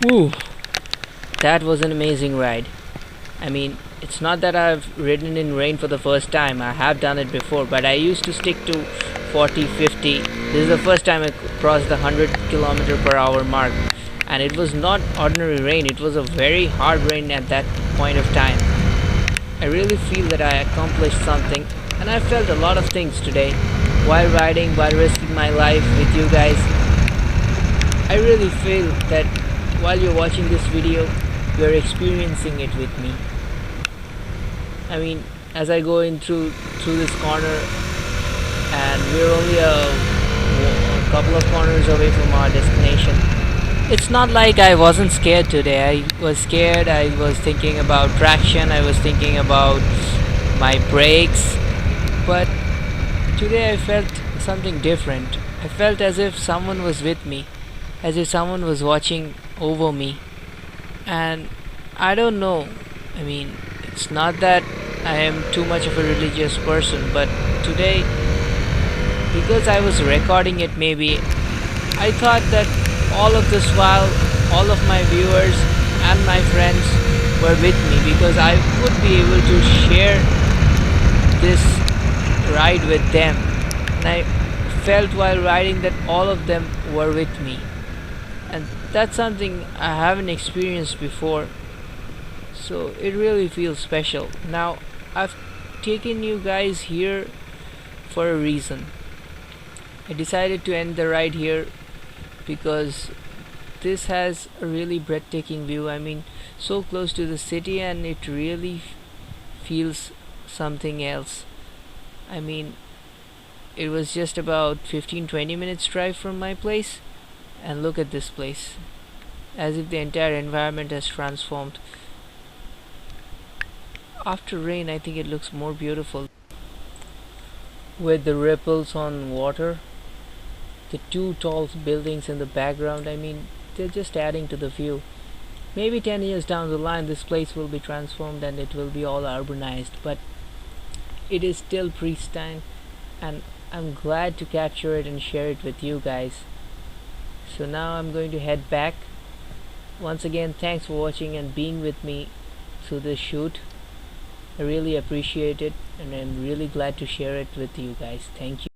Woo! That was an amazing ride. I mean, it's not that I've ridden in rain for the first time. I have done it before, but I used to stick to 40, 50. This is the first time I crossed the 100 km/h mark. And it was not ordinary rain, it was a very hard rain at that point of time. I really feel that I accomplished something, and I felt a lot of things today while riding, while risking my life with you guys. I really feel that while you're watching this video, you're experiencing it with me. I mean, as I go in through this corner, and we're only a couple of corners away from our destination. It's not like I wasn't scared today. I was scared. I was thinking about traction. I was thinking about my brakes. But today I felt something different. I felt as if someone was with me, as if someone was watching over me. And I don't know. I mean, it's not that I am too much of a religious person, but today, because I was recording it, maybe I thought that all of this while all of my viewers and my friends were with me, because I would be able to share this ride with them. And I felt while riding that all of them were with me, and that's something I haven't experienced before, so it really feels special. Now, I've taken you guys here for a reason. I decided to end the ride here because this has a really breathtaking view. I mean, so close to the city, and it really feels something else. I mean, it was just about 15-20 minutes drive from my place, and look at this place, as if the entire environment has transformed. After rain, I think it looks more beautiful with the ripples on water, the two tall buildings in the background. I mean, they're just adding to the view. Maybe 10 years down the line, this place will be transformed and it will be all urbanized, but it is still pristine, and I'm glad to capture it and share it with you guys. So now I'm going to head back. Once again, thanks for watching and being with me through this shoot. I really appreciate it, and I'm really glad to share it with you guys. Thank you.